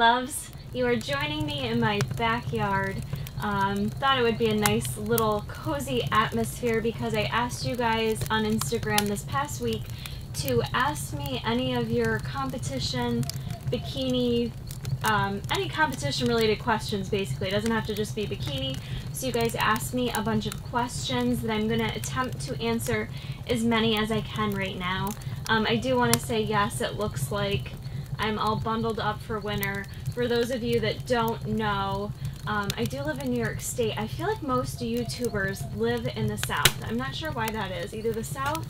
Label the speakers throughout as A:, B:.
A: loves. You are joining me in my backyard. Thought it would be a nice little cozy atmosphere because I asked you guys on Instagram this past week to ask me any of your competition, bikini, any competition related questions basically. It doesn't have to just be bikini. So you guys asked me a bunch of questions that I'm going to attempt to answer as many as I can right now. I do want to say yes, it looks like I'm all bundled up for winter. For those of you that don't know, I do live in New York State. I feel like most YouTubers live in the South. I'm not sure why that is. Either the South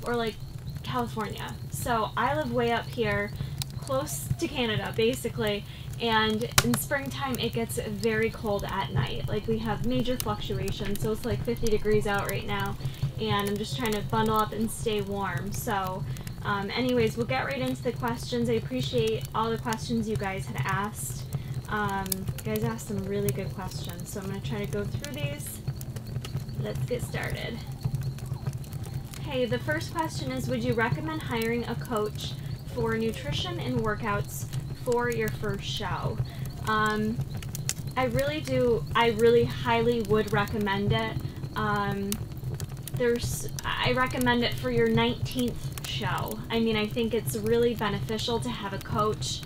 A: or like California. So I live way up here, close to Canada basically, and in springtime it gets very cold at night. Like we have major fluctuations, so it's like 50 degrees out right now, and I'm just trying to bundle up and stay warm. So anyways, we'll get right into the questions. I appreciate all the questions you guys had asked. You guys asked some really good questions, so I'm going to try to go through these. Let's get started. Hey, the first question is, would you recommend hiring a coach for nutrition and workouts for your first show? I really do. I really highly would recommend it. I recommend it for your 19th show. I mean, I think it's really beneficial to have a coach.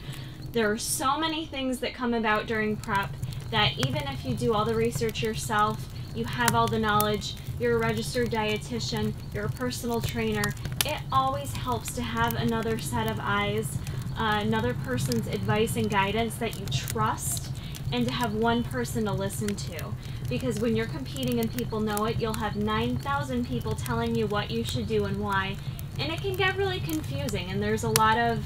A: There are so many things that come about during prep that even if you do all the research yourself, you have all the knowledge, you're a registered dietitian, you're a personal trainer, it always helps to have another set of eyes, another person's advice and guidance that you trust, and to have one person to listen to. Because when you're competing and people know it, you'll have 9,000 people telling you what you should do and why, and it can get really confusing, and there's a lot of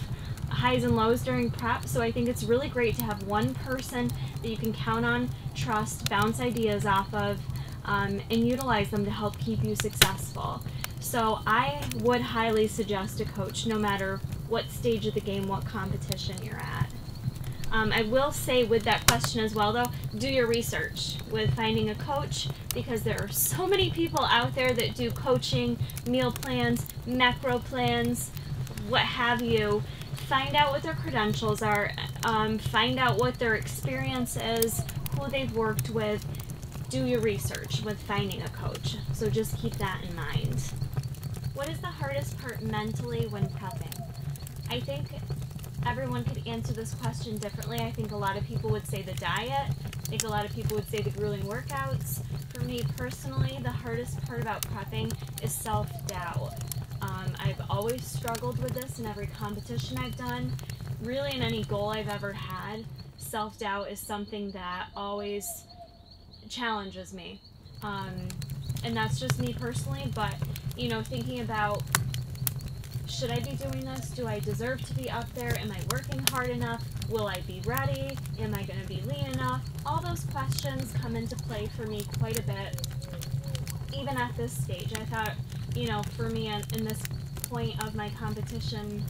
A: highs and lows during prep, so I think it's really great to have one person that you can count on, trust, bounce ideas off of, and utilize them to help keep you successful. So I would highly suggest a coach no matter what stage of the game, what competition you're at. I will say with that question as well though, do your research with finding a coach, because there are so many people out there that do coaching, meal plans, macro plans, what have you. Find out what their credentials are, find out what their experience is, who they've worked with. Do your research with finding a coach. So just keep that in mind. What is the hardest part mentally when prepping? I think everyone could answer this question differently. I think a lot of people would say the diet. I think a lot of people would say the grueling workouts. For me personally, the hardest part about prepping is self-doubt. I've always struggled with this in every competition I've done. Really in any goal I've ever had, self-doubt is something that always challenges me. And that's just me personally, but you know, thinking about, should I be doing this? Do I deserve to be up there? Am I working hard enough? Will I be ready? Am I going to be lean enough? All those questions come into play for me quite a bit, even at this stage. I thought, you know, for me in this point of my competition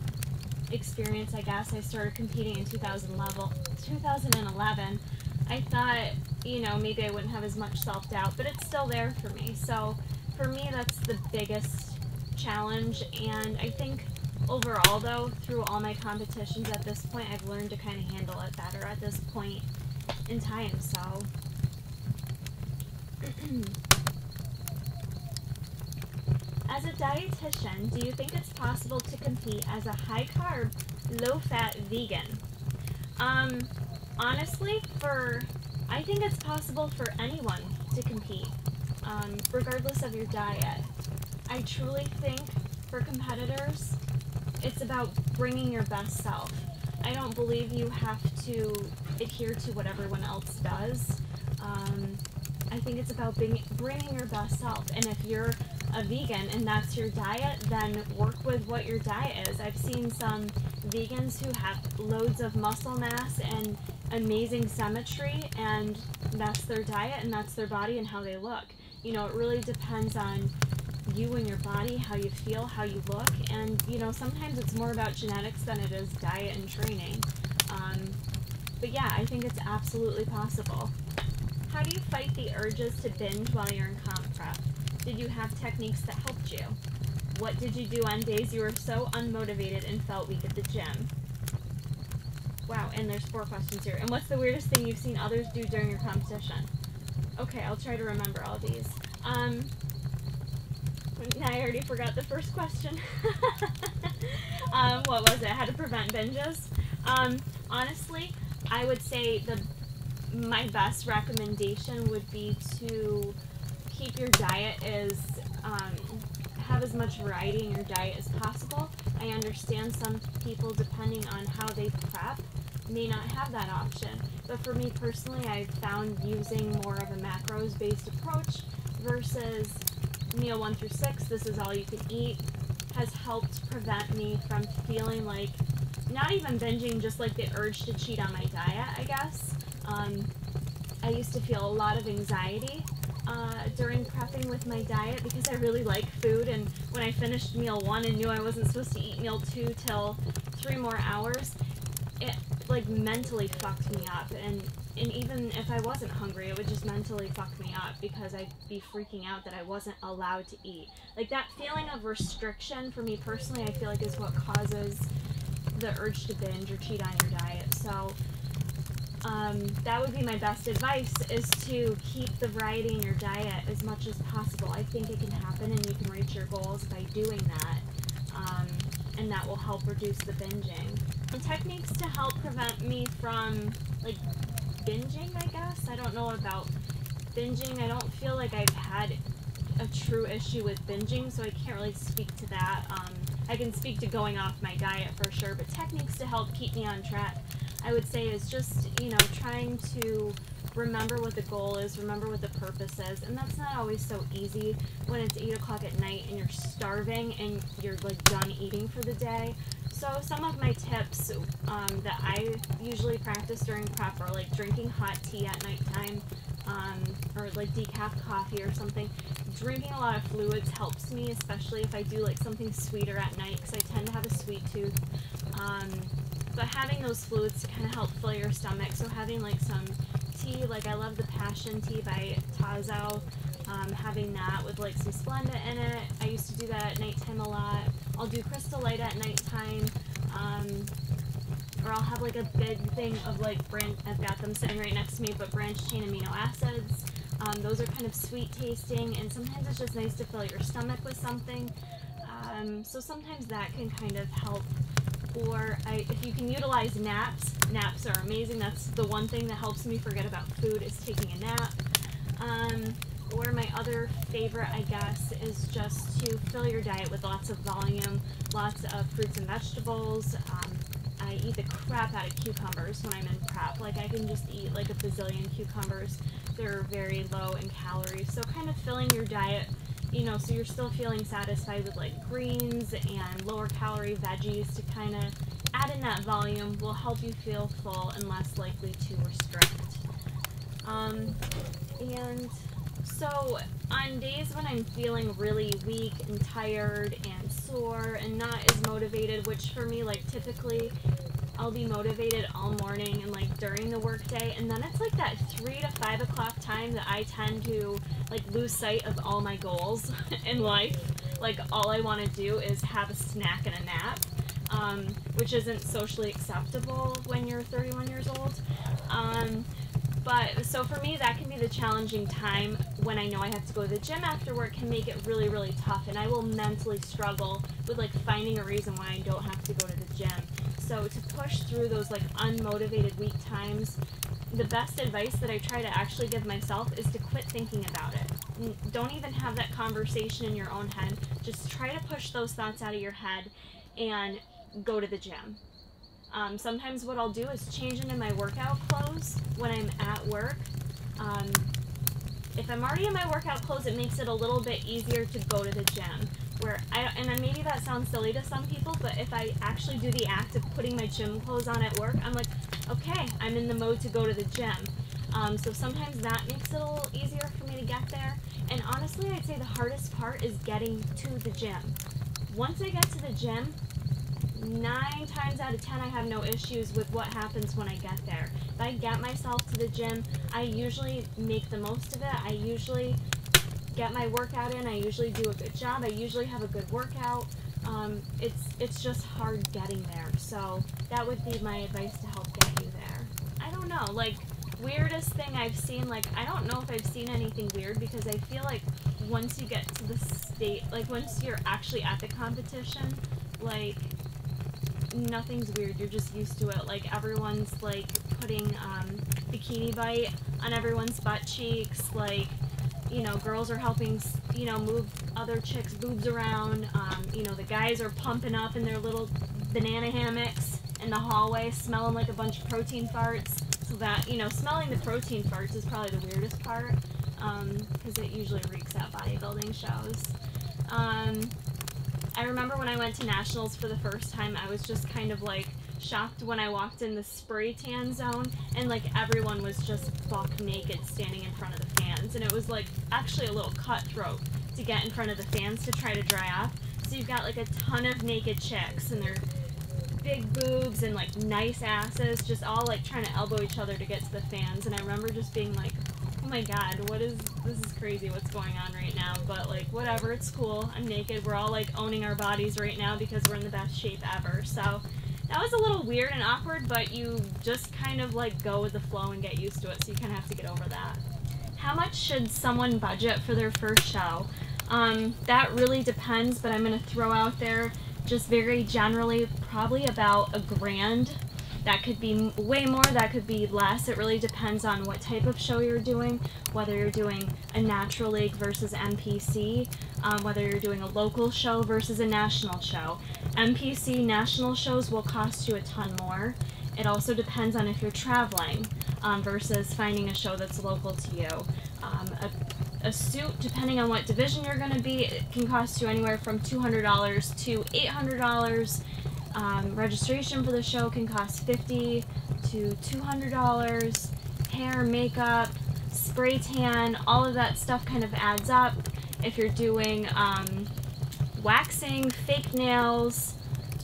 A: experience, I guess, I started competing in 2011. I thought, you know, maybe I wouldn't have as much self-doubt, but it's still there for me. So for me, that's the biggest challenge. And I think overall, though, through all my competitions at this point, I've learned to kind of handle it better at this point in time. So as a dietitian, do you think it's possible to compete as a high-carb, low-fat vegan? Honestly, I think it's possible for anyone to compete, regardless of your diet. I truly think for competitors, it's about bringing your best self. I don't believe you have to adhere to what everyone else does. I think it's about bringing your best self. And if you're a vegan and that's your diet, then work with what your diet is. I've seen some vegans who have loads of muscle mass and amazing symmetry, and that's their diet and that's their body and how they look. You know, it really depends on you and your body, how you feel, how you look, and you know, sometimes it's more about genetics than it is diet and training. But yeah, I think it's absolutely possible. How do you fight the urges to binge while you're in comp prep? Did you have techniques that helped you? What did you do on days you were so unmotivated and felt weak at the gym? Wow, and there's 4 questions here. And what's the weirdest thing you've seen others do during your competition? Okay, I'll try to remember all these. I already forgot the first question. What was it? How to prevent binges? Honestly, I would say my best recommendation would be to keep your diet as, have as much variety in your diet as possible. I understand some people, depending on how they prep, may not have that option. But for me personally, I've found using more of a macros-based approach versus meal 1 through 6, this is all you can eat, has helped prevent me from feeling like, not even binging, just like the urge to cheat on my diet, I guess. I used to feel a lot of anxiety during prepping with my diet because I really like food, and when I finished meal 1 and knew I wasn't supposed to eat meal 2 till 3 more hours, it like mentally fucked me up, and even if I wasn't hungry, it would just mentally fuck me up because I'd be freaking out that I wasn't allowed to eat. Like, that feeling of restriction, for me personally, I feel like is what causes the urge to binge or cheat on your diet. So that would be my best advice, is to keep the variety in your diet as much as possible. I think it can happen and you can reach your goals by doing that, and that will help reduce the binging. And techniques to help prevent me from, like, binging, I guess. I don't know about binging. I don't feel like I've had a true issue with binging, so I can't really speak to that. I can speak to going off my diet for sure, but techniques to help keep me on track, I would say, is just, trying to remember what the goal is, remember what the purpose is, and that's not always so easy when it's 8 o'clock at night and you're starving and you're, like, done eating for the day. So some of my tips that I usually practice during prep are, like, drinking hot tea at nighttime, or like decaf coffee or something. Drinking a lot of fluids helps me, especially if I do like something sweeter at night, because I tend to have a sweet tooth. But having those fluids to kind of help fill your stomach, so having like some tea, like I love the Passion Tea by Tazo, having that with like some Splenda in it. I used to do that at nighttime a lot. I'll do Crystal Light at nighttime, or I'll have like a big thing of like I've got them sitting right next to me, but branched chain amino acids. Those are kind of sweet tasting, and sometimes it's just nice to fill your stomach with something. So sometimes that can kind of help. Or if you can utilize naps, naps are amazing. That's the one thing that helps me forget about food, is taking a nap. Or my other favorite, I guess, is just to fill your diet with lots of volume, lots of fruits and vegetables. I eat the crap out of cucumbers when I'm in prep. Like, I can just eat like a bazillion cucumbers. They're very low in calories. So kind of filling your diet, so you're still feeling satisfied with like greens and lower calorie veggies to kind of add in that volume will help you feel full and less likely to restrict. And so on days when I'm feeling really weak and tired and sore and not as motivated, which for me, like, typically I'll be motivated all morning and like during the workday, and then it's like that 3 to 5 o'clock time that I tend to like lose sight of all my goals in life. Like, all I want to do is have a snack and a nap, which isn't socially acceptable when you're 31 years old. But so for me, that can be the challenging time when I know I have to go to the gym after work, can make it really, really tough, and I will mentally struggle with like finding a reason why I don't have to go to the gym. So to push through those like unmotivated week times, the best advice that I try to actually give myself is to quit thinking about it. Don't even have that conversation in your own head. Just try to push those thoughts out of your head and go to the gym. Sometimes what I'll do is change into my workout clothes when I'm at work. If I'm already in my workout clothes, it makes it a little bit easier to go to the gym. And maybe that sounds silly to some people, but if I actually do the act of putting my gym clothes on at work, I'm like, okay, I'm in the mode to go to the gym. So sometimes that makes it a little easier for me to get there. And honestly, I'd say the hardest part is getting to the gym. Once I get to the gym, 9 times out of 10, I have no issues with what happens when I get there. If I get myself to the gym, I usually make the most of it. I usually get my workout in. I usually do a good job. I usually have a good workout. It's just hard getting there. So that would be my advice to help get you there. I don't know, like, weirdest thing I've seen, like, I don't know if I've seen anything weird, because I feel like once you get to the state, like, once you're actually at the competition, like, nothing's weird. You're just used to it. Like, everyone's, like, putting Bikini Bite on everyone's butt cheeks. Like, you know, girls are helping, you know, move other chicks' boobs around. You know, the guys are pumping up in their little banana hammocks in the hallway, smelling like a bunch of protein farts. So that, you know, smelling the protein farts is probably the weirdest part, because it usually reeks at bodybuilding shows. I remember when I went to nationals for the first time, I was just kind of like shocked when I walked in the spray tan zone, and like everyone was just buck naked standing in front of the fans, and it was like actually a little cutthroat to get in front of the fans to try to dry off. So you've got like a ton of naked chicks and their big boobs and like nice asses just all like trying to elbow each other to get to the fans, and I remember just being like, oh my god, this is crazy what's going on right now, but like whatever, it's cool, I'm naked, we're all like owning our bodies right now because we're in the best shape ever. So that was a little weird and awkward, but you just kind of like go with the flow and get used to it, so you kind of have to get over that. How much should someone budget for their first show? That really depends, but I'm going to throw out there just very generally probably about $1,000. That could be way more, that could be less. It really depends on what type of show you're doing, whether you're doing a natural league versus NPC, whether you're doing a local show versus a national show. NPC national shows will cost you a ton more. It also depends on if you're traveling versus finding a show that's local to you. A suit, depending on what division you're going to be, it can cost you anywhere from $200 to $800. Registration for the show can cost $50 to $200. Hair, makeup, spray tan, all of that stuff kind of adds up. If you're doing waxing, fake nails,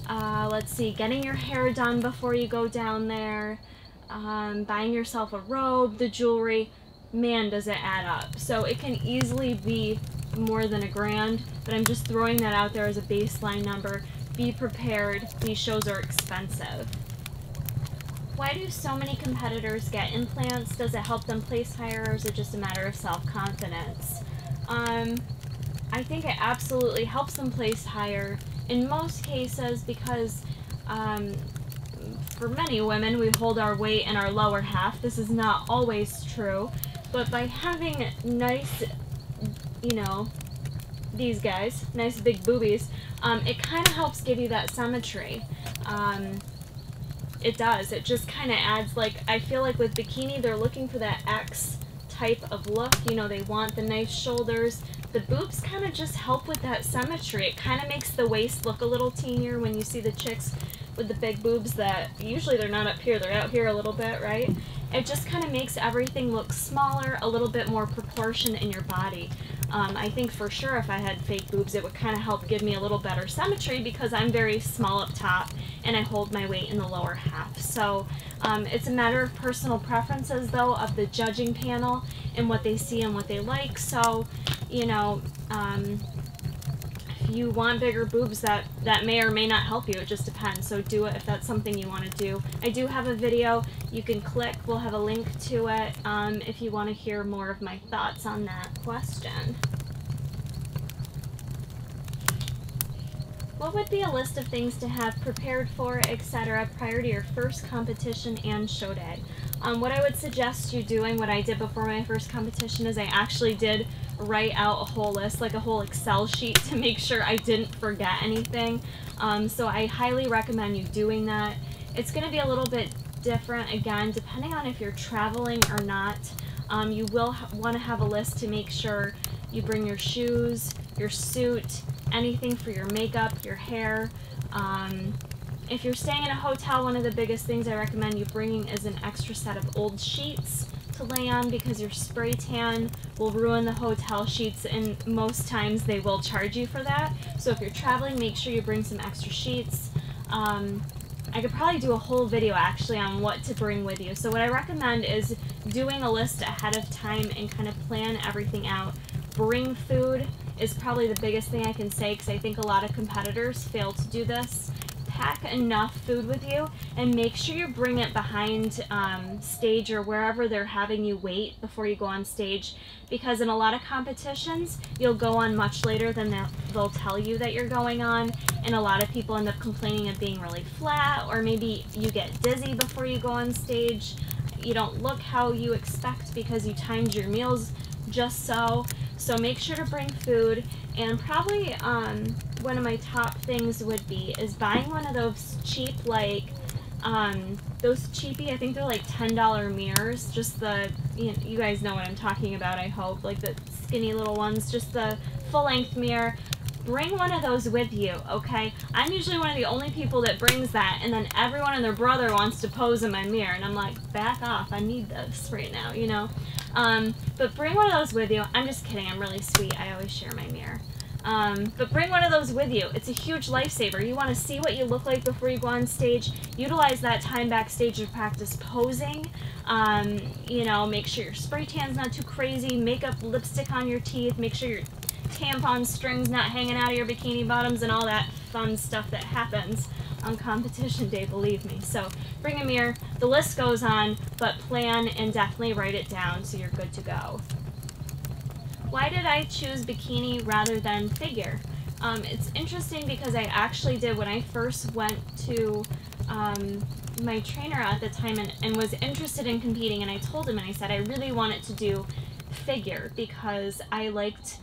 A: let's see, getting your hair done before you go down there, buying yourself a robe, the jewelry, man, does it add up. So it can easily be more than $1,000, but I'm just throwing that out there as a baseline number. Be prepared, these shows are expensive. Why do so many competitors get implants? Does it help them place higher, or is it just a matter of self-confidence? I think it absolutely helps them place higher in most cases, because for many women we hold our weight in our lower half. This is not always true, but by having nice, you know, these guys, nice big boobies, it kind of helps give you that symmetry. It does. It just kind of adds, like, I feel like with bikini, they're looking for that X type of look. You know, they want the nice shoulders. The boobs kind of just help with that symmetry. It kind of makes the waist look a little teenier when you see the chicks with the big boobs that usually they're not up here, they're out here a little bit, right? It just kind of makes everything look smaller, a little bit more proportion in your body. I think for sure if I had fake boobs, it would kind of help give me a little better symmetry, because I'm very small up top and I hold my weight in the lower half. So it's a matter of personal preferences, though, of the judging panel and what they see and what they like. So, you know, if you want bigger boobs, that may or may not help you. It just depends. So do it if that's something you want to do. I do have a video you can click. We'll have a link to it if you want to hear more of my thoughts on that question. What would be a list of things to have prepared for, etc., prior to your first competition and show day? What I would suggest you doing, what I did before my first competition, is I actually did write out a whole list, like a whole Excel sheet, to make sure I didn't forget anything. So I highly recommend you doing that. It's going to be a little bit different, again, depending on if you're traveling or not. You will want to have a list to make sure you bring your shoes, your suit, anything for your makeup, your hair. If you're staying in a hotel, one of the biggest things I recommend you bringing is an extra set of old sheets to lay on, because your spray tan will ruin the hotel sheets, and most times they will charge you for that. So if you're traveling, make sure you bring some extra sheets. I could probably do a whole video actually on what to bring with you. So what I recommend is doing a list ahead of time and kind of plan everything out. Bring food is probably the biggest thing I can say, because I think a lot of competitors fail to do this. pack enough food with you and make sure you bring it behind stage or wherever they're having you wait before you go on stage, because in a lot of competitions you'll go on much later than they'll tell you that you're going on, and a lot of people end up complaining of being really flat, or maybe you get dizzy before you go on stage. You don't look how you expect because you timed your meals just so. So make sure to bring food. And probably one of my top things would be is buying one of those cheap, like those cheapy, I think they're like $10 mirrors, just the, you guys know what I'm talking about, I hope, like the skinny little ones, just the full-length mirror. Bring one of those with you, okay? I'm usually one of the only people that brings that, and then everyone and their brother wants to pose in my mirror, and I'm like, back off, I need this right now, you know? But bring one of those with you. I'm just kidding, I'm really sweet, I always share my mirror. But bring one of those with you. It's a huge lifesaver. You want to see what you look like before you go on stage. Utilize that time backstage to practice posing. You know, make sure your spray tan's not too crazy. Makeup, lipstick on your teeth. Make sure your tampon strings not hanging out of your bikini bottoms and all that fun stuff that happens on competition day, believe me. So bring a mirror. The list goes on, but plan and definitely write it down so you're good to go. Why did I choose bikini rather than figure? It's interesting because I actually did, when I first went to my trainer at the time and was interested in competing, and I told him and I said I really wanted to do figure because I liked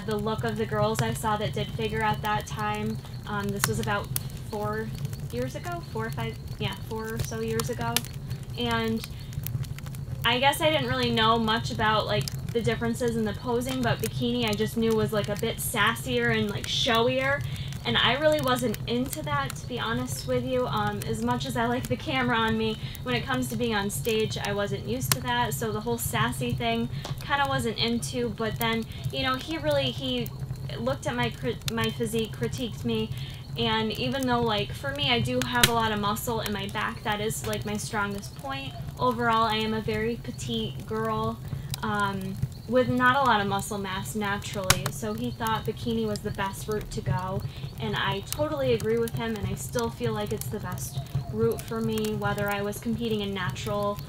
A: the look of the girls I saw that did figure at that time. This was about 4 years ago, 4 or so years ago. And I guess I didn't really know much about like the differences in the posing, but bikini I just knew was like a bit sassier and like showier, and I really wasn't into that, to be honest with you. As much as I like the camera on me, when it comes to being on stage, I wasn't used to that, so the whole sassy thing kind of wasn't into. But then, you know, he looked at my physique, critiqued me, and even though, like, for me, I do have a lot of muscle in my back, that is like my strongest point. Overall, I am a very petite girl with not a lot of muscle mass naturally, so he thought bikini was the best route to go, and I totally agree with him, and I still feel like it's the best route for me, whether I was competing in natural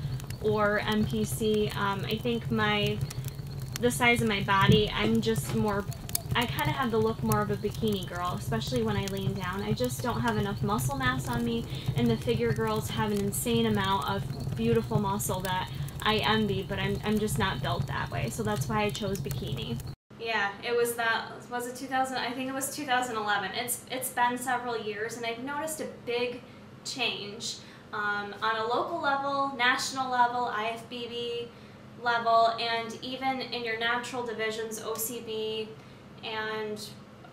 A: or NPC. I think the size of my body, I kind of have the look more of a bikini girl, especially when I lean down. I just don't have enough muscle mass on me, and the figure girls have an insane amount of beautiful muscle that I envy, but I'm just not built that way, so that's why I chose bikini. Yeah, was it 2000? I think it was 2011. It's been several years, and I've noticed a big change on a local level, national level, IFBB level, and even in your natural divisions, OCB, and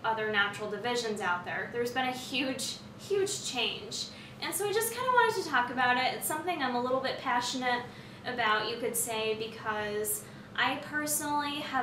A: other natural divisions out there. There's been a huge, huge change. And so I just kind of wanted to talk about it. It's something I'm a little bit passionate about, you could say, because I personally have